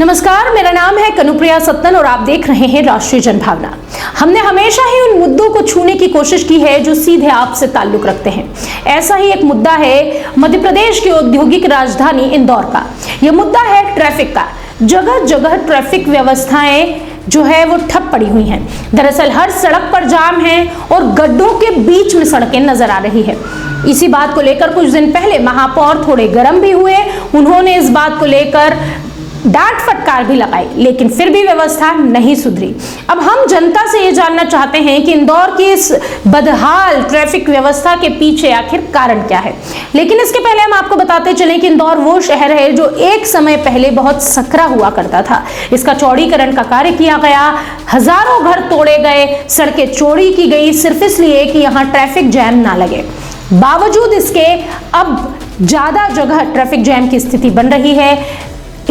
नमस्कार, मेरा नाम है कनुप्रिया सत्तन और आप देख रहे हैं राष्ट्रीय जनभावना। हमने हमेशा ही उन मुद्दों को छूने की कोशिश की है जो सीधे आपसे ताल्लुक रखते हैं। ऐसा ही एक मुद्दा है मध्य प्रदेश की औद्योगिक राजधानी इंदौर का। यह मुद्दा है ट्रैफिक का। जगह जगह ट्रैफिक व्यवस्थाएं जो है वो ठप पड़ी हुई हैं। दरअसल हर सड़क पर जाम है और गड्ढों के बीच में सड़कें नजर आ रही है। इसी बात को लेकर कुछ दिन पहले महापौर थोड़े गर्म भी हुए। उन्होंने इस बात को लेकर डांट फटकार भी लगाई, लेकिन फिर भी व्यवस्था नहीं सुधरी। अब हम जनता से ये जानना चाहते हैं कि इंदौर की इस बदहाल ट्रैफिक व्यवस्था के पीछे आखिर कारण क्या है। लेकिन इसके पहले हम आपको बताते चलें कि इंदौर वो शहर है जो एक समय पहले बहुत सकरा हुआ करता था। इसका चौड़ीकरण का कार्य किया गया, हजारों घर तोड़े गए, सड़कें चौड़ी की गई सिर्फ इसलिए कि यहाँ ट्रैफिक जैम ना लगे। बावजूद इसके अब ज्यादा जगह ट्रैफिक जैम की स्थिति बन रही है।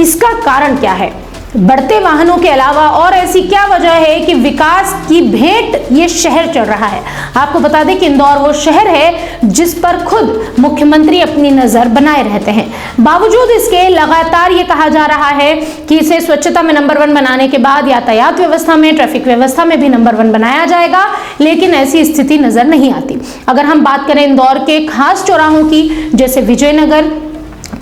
इसका कारण क्या है? बढ़ते वाहनों के अलावा और ऐसी क्या वजह है कि विकास की भेंट ये शहर चढ़ रहा है? आपको बता दें कि इंदौर वो शहर है जिस पर खुद मुख्यमंत्री अपनी नजर बनाए रहते हैं। बावजूद इसके लगातार ये कहा जा रहा है कि इसे स्वच्छता में नंबर 1 बनाने के बाद यातायात व्यवस्था में, ट्रैफिक व्यवस्था में भी नंबर 1 बनाया जाएगा, लेकिन ऐसी स्थिति नजर नहीं आती। अगर हम बात करें इंदौर के खास चौराहों की, जैसे विजयनगर,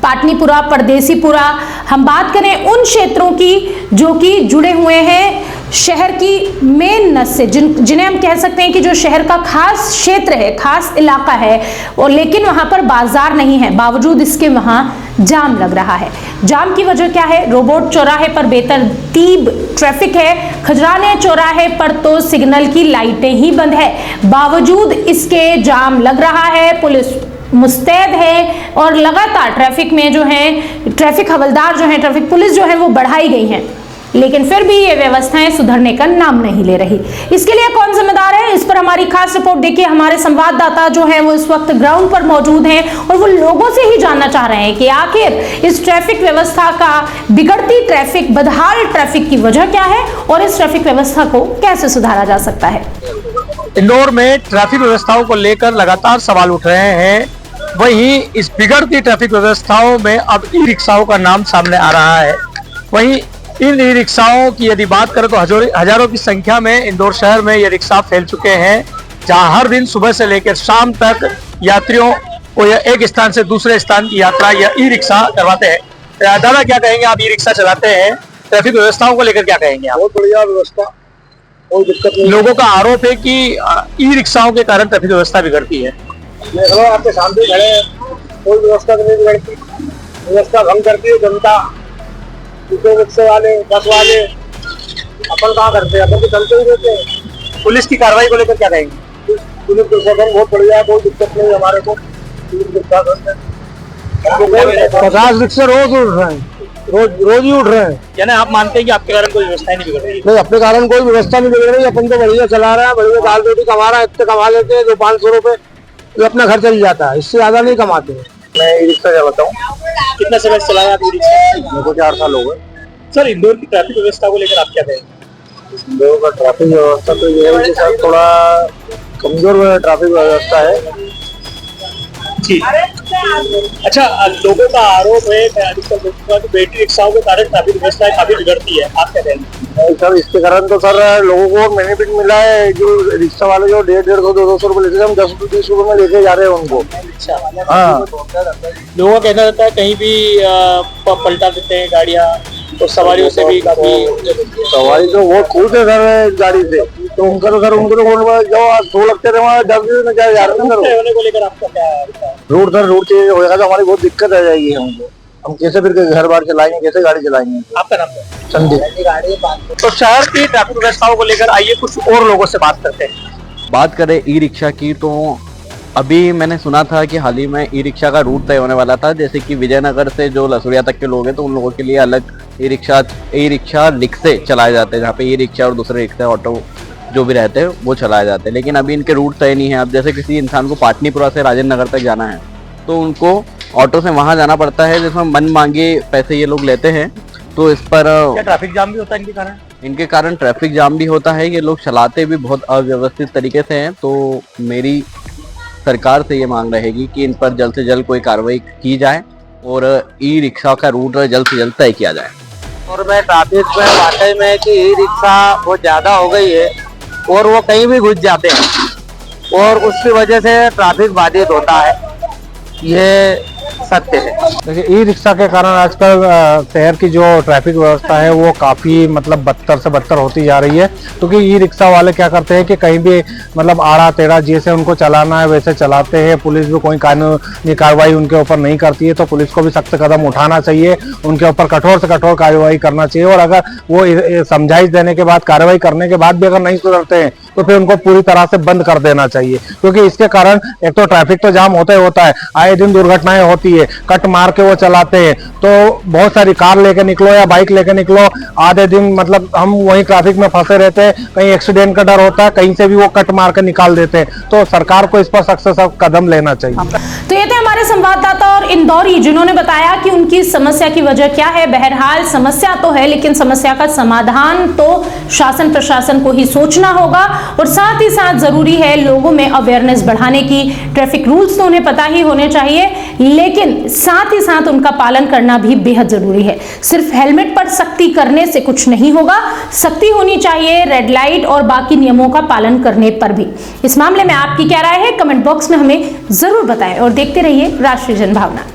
पाटनीपुरा, परदेसीपुरा, हम बात करें उन क्षेत्रों की जो कि जुड़े हुए हैं शहर की मेन नस से, जिन्हें हम कह सकते हैं कि जो शहर का खास क्षेत्र है, खास इलाका है, और लेकिन वहां पर बाजार नहीं है। बावजूद इसके वहां जाम लग रहा है। जाम की वजह क्या है? रोबोट चौराहे पर बेतरतीब ट्रैफिक है। खजराने चौराहे पर तो सिग्नल की लाइटें ही बंद है, बावजूद इसके जाम लग रहा है। पुलिस मुस्तैद है और लगातार ट्रैफिक में जो है ट्रैफिक हवलदार जो है, ट्रैफिक पुलिस जो है वो बढ़ाई गई है, लेकिन फिर भी ये व्यवस्थाएं सुधरने का नाम नहीं ले रही। इसके लिए कौन जिम्मेदार है? इस पर हमारी खास रिपोर्ट देखिए। हमारे संवाददाता जो है वो इस वक्त ग्राउंड पर मौजूद हैं और वो लोगों से ही जानना चाह रहे हैं कि आखिर इस ट्रैफिक व्यवस्था का, बिगड़ती ट्रैफिक, बदहाल ट्रैफिक की वजह क्या है और इस ट्रैफिक व्यवस्था को कैसे सुधारा जा सकता है। इंदौर में ट्रैफिक व्यवस्थाओं को लेकर लगातार सवाल उठ रहे हैं। वहीं इस बिगड़ती ट्रैफिक व्यवस्थाओं में अब ई रिक्शाओं का नाम सामने आ रहा है। वहीं इन ई रिक्शाओं की यदि बात करें तो हजारों की संख्या में इंदौर शहर में ये रिक्शा फैल चुके हैं, जहां हर दिन सुबह से लेकर शाम तक यात्रियों को एक स्थान से दूसरे स्थान की यात्रा या ई रिक्शा करवाते हैं। दादा, क्या कहेंगे? आप ई रिक्शा चलाते हैं, ट्रैफिक व्यवस्थाओं को लेकर क्या कहेंगे आप? बहुत बढ़िया व्यवस्था, कोई दिक्कत नहीं। लोगों का आरोप है कि ई रिक्शाओं के कारण ट्रैफिक व्यवस्था बिगड़ती है। आपके सामने खड़े हैं, कोई व्यवस्था नहीं बिगड़ती, व्यवस्था भंग करती है जनता। रिक्शे वाले, बस वाले अपन कहाँ करते हैं? अपन तो चलते ही रहते हैं। पुलिस की कार्रवाई को लेकर क्या कहेंगे? पुलिस प्रशासन बहुत बढ़िया, कोई दिक्कत नहीं हमारे को। 50 रिक्शे रोज उठ रहे हैं, रोज ही उठ रहे हैं। यानी आप मानते हैं कि आपके कारण कोई व्यवस्था नहीं बिगड़ रही? नहीं, अपने कारण कोई व्यवस्था नहीं बिगड़ रही। अपन तो बढ़िया चला रहे हैं, बढ़िया दाल रोटी कमा रहा है, इतने कमा लेते हैं 200-500 रुपए, तो अपना घर चल जाता है, इससे ज्यादा नहीं कमाते हैं। मैं ई रिक्शा चलाता हूँ। कितना समय से चलाया आप ई रिक्शा? मेरे को 4 साल हो गए। सर, इंदौर की ट्रैफिक व्यवस्था को लेकर आप क्या कहेंगे? इंदौर का ट्रैफिक व्यवस्था तो ये है कि सर थोड़ा कमजोर ट्रैफिक व्यवस्था है जी। अच्छा, लोगों का आरोप है कि बैटरी रिक्शाओं के कारण ट्रैफिक व्यवस्था काफी बिगड़ती है, आप क्या कहेंगे? सर, इसके कारण तो सर लोगों को बेनिफिट मिला है। जो रिक्शा वाले जो 150, 200 रुपए लेते थे, हम 10-20 रुपए में लेके जा रहे हैं उनको। अच्छा, हाँ, लोगों का कहना रहता है कहीं भी पलटा देते हैं गाड़ियाँ और सवारियों से भी काफी। सवारी तो बहुत खुश है सर गाड़ी से, तो उनको तो जो सो लगते थे वहाँ 10 में क्या जा रहे हैं सर। होने को लेकर आपका क्या है? रोड चेंज होगा तो हमारी बहुत दिक्कत आ जाएगी हमको। हम कैसे फिर घर बार चलाएंगे, कैसे गाड़ी चलाएंगे? आपका नाम क्या है? संदीप। तो शहर की ट्रैफिक व्यवस्थाओं को लेकर आइए कुछ और लोगों से बात करते हैं। बात करें ई रिक्शा की, तो अभी मैंने सुना था कि हाल ही में ई रिक्शा का रूट तय होने वाला था, जैसे कि विजयनगर से जो लसुड़िया तक के लोग हैं तो उन लोगों के लिए अलग ई रिक्शा रिक्शे चलाए जाते हैं, जहाँ पे ई रिक्शा और दूसरे रिक्शा, ऑटो जो भी रहते हैं वो चलाए जाते हैं। लेकिन अभी इनके रूट तय नहीं है। अब जैसे किसी इंसान को पाटनीपुरा से राजेंद्र नगर तक जाना है तो उनको ऑटो से वहाँ जाना पड़ता है, जिसमें मन मांगे पैसे ये लोग लेते हैं। तो इस पर क्या ट्रैफिक जाम भी होता है इनके कारण? इनके कारण ट्रैफिक जाम भी होता है। ये लोग चलाते भी बहुत अव्यवस्थित तरीके से हैं। तो मेरी सरकार से ये मांग रहेगी कि इन पर जल्द से जल्द कोई कार्रवाई की जाए और ई रिक्शा का रूट जल्द से जल्द तय किया जाए। और मैं ट्रैफिक में वाकई में कि ई रिक्शा बहुत ज्यादा हो गई है और वो कहीं भी घुस जाते हैं और उसकी वजह से ट्रैफिक बाधित होता है, ये सत्य है। देखिए, ई रिक्शा के कारण आजकल शहर की जो ट्रैफिक व्यवस्था है वो काफ़ी मतलब बदतर से बदतर होती जा रही है, क्योंकि ई रिक्शा वाले क्या करते हैं कि कहीं भी मतलब आड़ा टेढ़ा जैसे उनको चलाना है वैसे चलाते हैं। पुलिस भी कोई कानूनी कार्रवाई उनके ऊपर नहीं करती है, तो पुलिस को भी सख्त कदम उठाना चाहिए, उनके ऊपर कठोर से कठोर कार्रवाई करना चाहिए। और अगर वो समझाइश देने के बाद, कार्रवाई करने के बाद भी अगर नहीं सुधरते हैं तो फिर उनको पूरी तरह से बंद कर देना चाहिए, क्योंकि इसके कारण एक तो ट्रैफिक तो जाम होता ही होता है, आए दिन दुर्घटनाएं होती है, कट मार के वो चलाते हैं। तो बहुत सारी कार लेके निकलो या बाइक लेके निकलो, आधे दिन मतलब हम वहीं ट्रैफिक में फंसे रहते हैं, कहीं एक्सीडेंट का डर होता है, कहीं से भी वो कट मार के निकाल देते हैं। तो सरकार को इस पर सख्त से सख्त कदम लेना चाहिए। तो ये थे हमारे संवाददाता और इंदौरी, जिन्होंने बताया कि उनकी समस्या की वजह क्या है। बहरहाल समस्या तो है, लेकिन समस्या का समाधान तो शासन प्रशासन को ही सोचना होगा और साथ ही साथ जरूरी है लोगों में अवेयरनेस बढ़ाने की। ट्रैफिक रूल्स तो उन्हें पता ही होने चाहिए, लेकिन साथ ही साथ उनका पालन करना भी बेहद जरूरी है। सिर्फ हेलमेट पर सख्ती करने से कुछ नहीं होगा, सख्ती होनी चाहिए रेड लाइट और बाकी नियमों का पालन करने पर भी। इस मामले में आपकी क्या राय है, कमेंट बॉक्स में हमें जरूर बताएं और देखते रहिए राष्ट्रीय जनभावना।